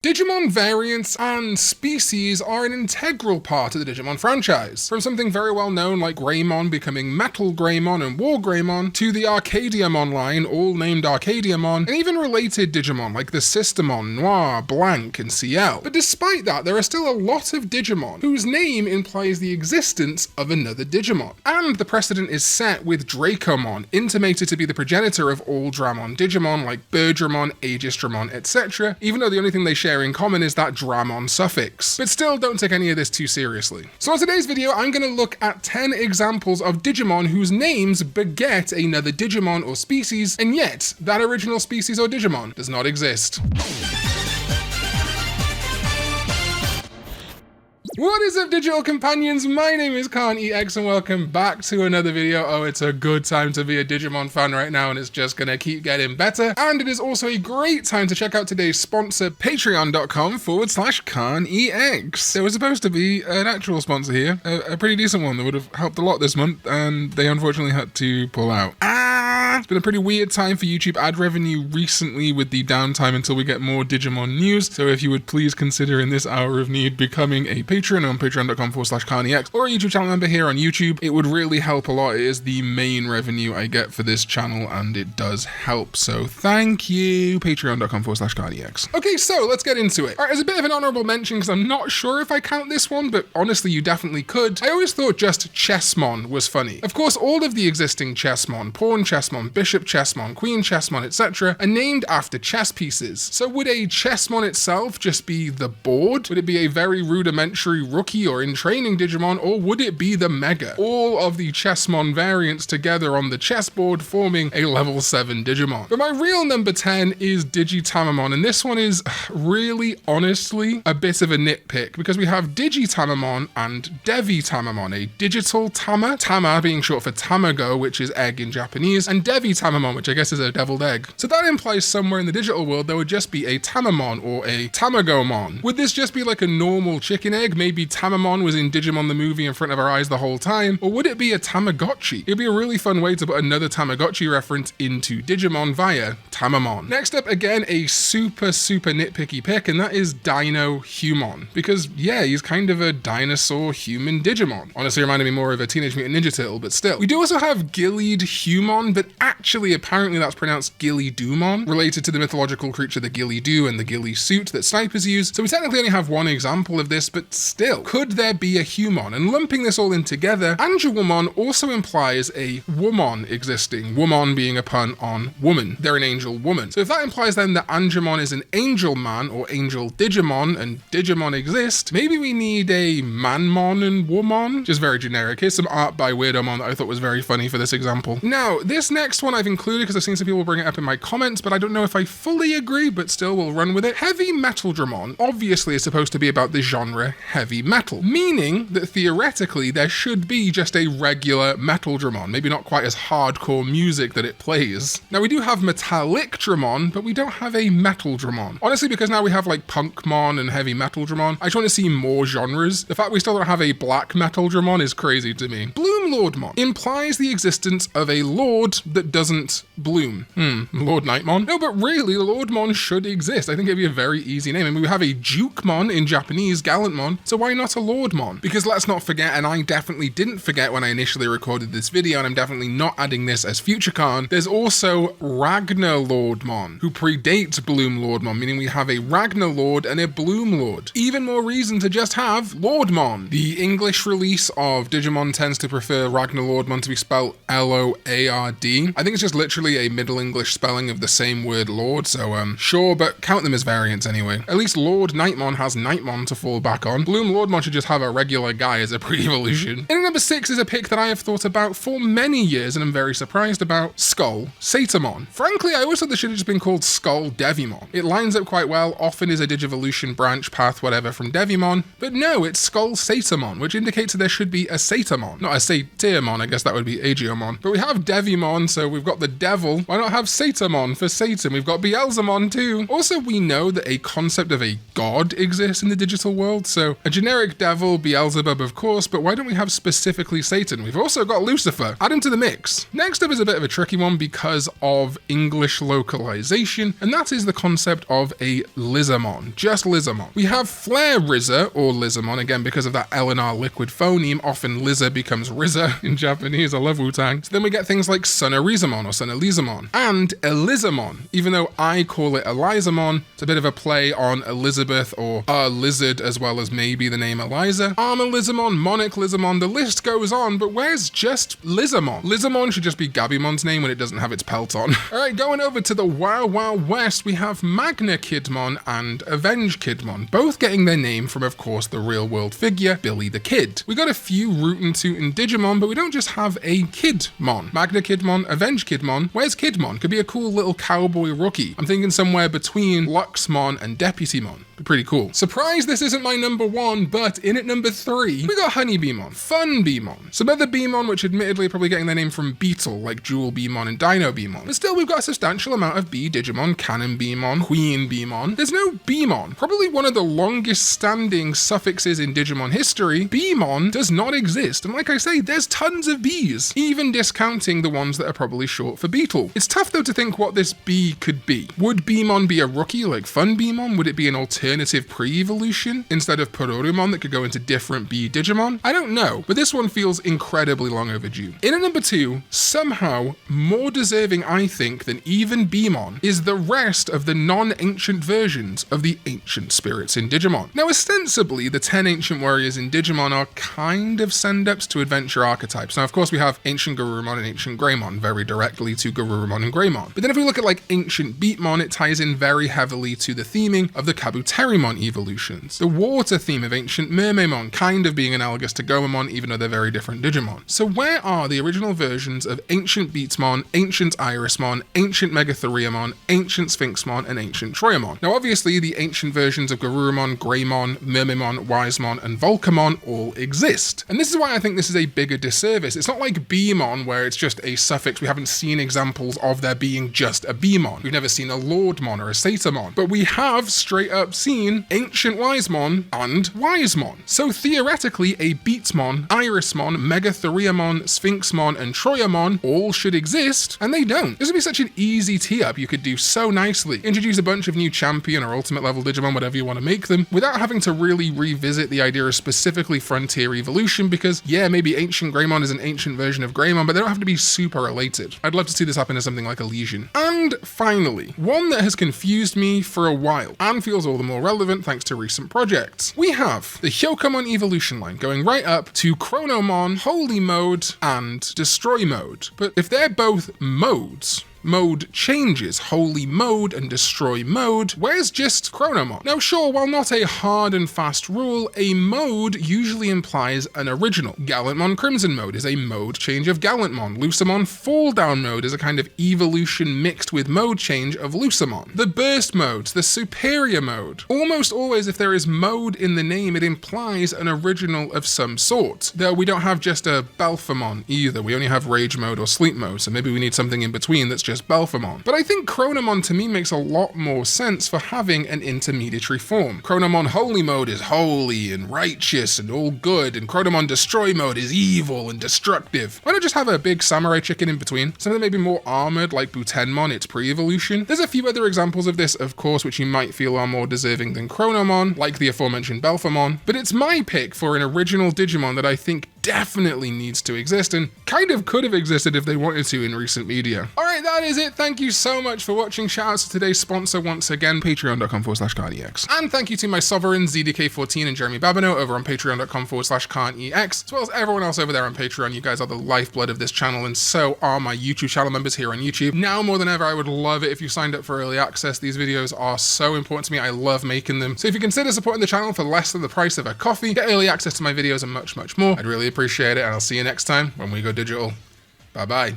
Digimon variants and species are an integral part of the Digimon franchise. From something very well known like Greymon becoming Metal Greymon and War Greymon, to the Arcadiamon line, all named Arcadiamon, and even related Digimon like the Systemon, Noir, Blank, and CL. But despite that, there are still a lot of Digimon whose name implies the existence of another Digimon. And the precedent is set with Dracomon, intimated to be the progenitor of all Dramon Digimon like Birdramon, Aegistramon, etc., even though the only thing they share in common is that Dramon suffix. But still, don't take any of this too seriously. So in today's video, I'm going to look at 10 examples of Digimon whose names beget another Digimon or species, and yet that original species or Digimon does not exist. What is up, digital companions? My name is Karn EX and welcome back to another video. Oh, it's a good time to be a Digimon fan right now and it's just gonna keep getting better. And it is also a great time to check out today's sponsor, patreon.com/Karn EX. There was supposed to be an actual sponsor here, a pretty decent one that would have helped a lot this month, and they unfortunately had to pull out. It's been a pretty weird time for YouTube ad revenue recently with the downtime until we get more Digimon news. So if you would please consider in this hour of need becoming a patron on patreon.com/Karn EX or a YouTube channel member here on YouTube, it would really help a lot. It is the main revenue I get for this channel and it does help. So thank you, patreon.com/Karn EX. Okay, so let's get into it. All right, as a bit of an honourable mention, because I'm not sure if I count this one, but honestly, you definitely could. I always thought just Chessmon was funny. Of course, all of the existing Chessmon, Pawn Chessmon, Bishop Chessmon, Queen Chessmon, etc. are named after chess pieces. So would a Chessmon itself just be the board? Would it be a very rudimentary rookie or in training Digimon, or would it be the Mega? All of the Chessmon variants together on the chessboard forming a level 7 Digimon. But my real number 10 is Digitamamon, and this one is really honestly a bit of a nitpick because we have Digitamamon and Devitamamon, a digital Tama, Tama being short for Tamago, which is egg in Japanese, and Devitamamon, which I guess is a deviled egg. So that implies somewhere in the digital world there would just be a Tamamon or a Tamagomon. Would this just be like a normal chicken egg? Maybe Tamamon was in Digimon the movie in front of our eyes the whole time? Or would it be a Tamagotchi? It'd be a really fun way to put another Tamagotchi reference into Digimon via Tamamon. Next up, again, a super nitpicky pick, and that is Dino-Humon. Because, yeah, he's kind of a dinosaur human Digimon. Honestly, reminded me more of a Teenage Mutant Ninja Turtle, but still. We do also have Gillied Humon, but actually, apparently that's pronounced Gilly-Dumon, related to the mythological creature the Gilly-Doo and the Gilly suit that snipers use. So we technically only have one example of this, but still, could there be a Humon? And lumping this all in together, Angelwomon also implies a Womon existing, Womon being a pun on woman. They're an angel woman. So if that implies then that Angemon is an angel man or angel Digimon, and Digimon exist, maybe we need a Manmon and Womon? Just very generic. Here's some art by Weirdomon that I thought was very funny for this example. Now, this next one I've included because I've seen some people bring it up in my comments, but I don't know if I fully agree, but still we'll run with it. Heavy Metal Dramon obviously is supposed to be about the genre heavy metal, meaning that theoretically there should be just a regular Metal Dramon, maybe not quite as hardcore music that it plays. Now we do have Metallic Dramon, but we don't have a Metal Dramon. Honestly, because now we have like Punkmon and Heavy Metal Dramon, I just want to see more genres. The fact we still don't have a Black Metal Dramon is crazy to me. Bloom Lordmon implies the existence of a lord that doesn't bloom. Lord Nightmon? No, but really, Lordmon should exist. I think it'd be a very easy name. I mean, we have a Jukemon in Japanese, Gallantmon, so why not a Lordmon? Because let's not forget, and I definitely didn't forget when I initially recorded this video, and I'm definitely not adding this as future Karn, there's also Ragnar Lordmon, who predates Bloom Lordmon, meaning we have a Ragnar Lord and a Bloom Lord. Even more reason to just have Lordmon. The English release of Digimon tends to prefer Ragnar Lordmon to be spelled L-O-A-R-D. I think it's just literally a Middle English spelling of the same word Lord, so sure, but count them as variants anyway. At least Lord Nightmon has Nightmon to fall back on. Bloom Lordmon should just have a regular guy as a pre-evolution. And number 6 is a pick that I have thought about for many years and I'm very surprised about, Skull Satamon. Frankly, I always thought this should have just been called Skull Devimon. It lines up quite well, often is a Digivolution branch path, whatever, from Devimon, but no, it's Skull Satamon, which indicates that there should be a Satamon. Not a Satyamon, I guess that would be Aegeomon. But we have Devimon, so we've got the devil. Why not have Satamon for Satan? We've got Beelzemon too. Also, we know that a concept of a god exists in the digital world, so a generic devil, Beelzebub of course, but why don't we have specifically Satan? We've also got Lucifer. Add him to the mix. Next up is a bit of a tricky one because of English localization, and that is the concept of a Lizamon, just Lizamon. We have Flare Rizza, or Lizamon, again because of that LNR liquid phoneme, often Lizza becomes Rizza in Japanese, I love Wu-Tang. So then we get things like Sunarizamon or Sunalizamon, and Elizamon, even though I call it Elizamon, it's a bit of a play on Elizabeth or a lizard as well as maybe the name Eliza. Armor Lizamon, Monarch Lizamon, the list goes on, but where's just Lizamon? Lizamon should just be Gabimon's name when it doesn't have its pelt on. Alright, going over to the Wild Wild West, we have Magna Kidmon and Avenge Kidmon, both getting their name from, of course, the real world figure, Billy the Kid. We got a few root and toot in Digimon, but we don't just have a Kidmon. Magna Kidmon, Avenge Kidmon, where's Kidmon? Could be a cool little cowboy rookie. I'm thinking somewhere between Luxmon and Deputymon. Be pretty cool. Surprise, this isn't my number one, but in at number 3, we got Honey Beemon, Fun Beemon. Some other Beemon, which admittedly are probably getting their name from Beetle, like Jewel Beemon and Dino Beemon. But still, we've got a substantial amount of B Digimon, Cannon Beemon, Queen Beemon. There's no Beemon. Probably one of the longest standing suffixes in Digimon history. Beemon does not exist. And like I say, there's tons of Bs, even discounting the ones that are probably short for Beetle. It's tough though to think what this B could be. Would Beemon be a rookie like Fun Beemon? Would it be an alternative pre-evolution instead of Pororumon that could go into different B Digimon? I don't know, but this one feels incredibly long overdue. In at number 2, somehow more deserving I think than even Beemon is the rest of the non-ancient versions of the ancient spirits in Digimon. Now ostensibly the 10 ancient warriors in Digimon are kind of send-ups to adventure archetypes. Now of course we have ancient Garurumon and ancient Greymon very directly to Garurumon and Greymon. But then if we look at like ancient Beatmon, it ties in very heavily to the theming of the Kabuterimon evolutions. The water theme of ancient Mermaimon kind of being analogous to Gomamon even though they're very different Digimon. So where are the original versions of ancient Beatsmon, ancient Irismon, ancient Megatheriumon, ancient Sphinxmon, and ancient Troyamon? Now obviously the ancient versions of Garurumon, Greymon, Mermaimon, Wisemon, and Volcamon all exist. And this is why I think this is a bigger disservice. It's not like Beemon where it's just a suffix. We haven't seen examples of there being just a Beemon. We've never seen a Lordmon or a Satamon. But we have straight up seen ancient Wisemon and Wisemon. So theoretically a Beatsmon, Irismon, Megatheriumon, Sphinxmon, and Troyamon all should exist, and they don't. This would be such an easy tee-up you could do so nicely. Introduce a bunch of new champion or ultimate level Digimon, whatever you want to make them, without having to really revisit the idea of specifically frontier evolution, because yeah, maybe ancient Greymon is an ancient version of Greymon, but they don't have to be super related. I'd love to see this happen as something like Elysian. And finally, one that has confused me for a while, and feels all the more relevant thanks to recent projects. We have the Hyokomon evolution line going right up to Chronomon, Holy Mode, and Destroy Mode. But if they're both modes, mode changes, Holy Mode and Destroy Mode, where's just Chronomon? Now sure, while not a hard and fast rule, a mode usually implies an original. Gallantmon Crimson Mode is a mode change of Gallantmon. Lucamon Fall Down Mode is a kind of evolution mixed with mode change of Lucamon. The Burst Modes, the Superior Mode. Almost always if there is mode in the name, it implies an original of some sort. Though we don't have just a Balphamon either, we only have Rage Mode or Sleep Mode, so maybe we need something in between that's just Balphamon. But I think Chronomon to me makes a lot more sense for having an intermediary form. Chronomon Holy Mode is holy and righteous and all good, and Chronomon Destroy Mode is evil and destructive. Why not just have a big samurai chicken in between? Something maybe more armored like Butenmon, its pre-evolution. There's a few other examples of this, of course, which you might feel are more deserving than Chronomon, like the aforementioned Balphamon, but it's my pick for an original Digimon that I think definitely needs to exist and kind of could have existed if they wanted to in recent media. Alright, that is it. Thank you so much for watching. Shout out to today's sponsor once again, patreon.com/Karn EX. And thank you to my sovereigns, ZDK14 and Jeremy Babineau over on patreon.com/Karn EX, as well as everyone else over there on Patreon. You guys are the lifeblood of this channel, and so are my YouTube channel members here on YouTube. Now more than ever, I would love it if you signed up for early access. These videos are so important to me. I love making them. So if you consider supporting the channel for less than the price of a coffee, get early access to my videos and much, much more, I'd really appreciate it, and I'll see you next time when we go digital. Bye-bye.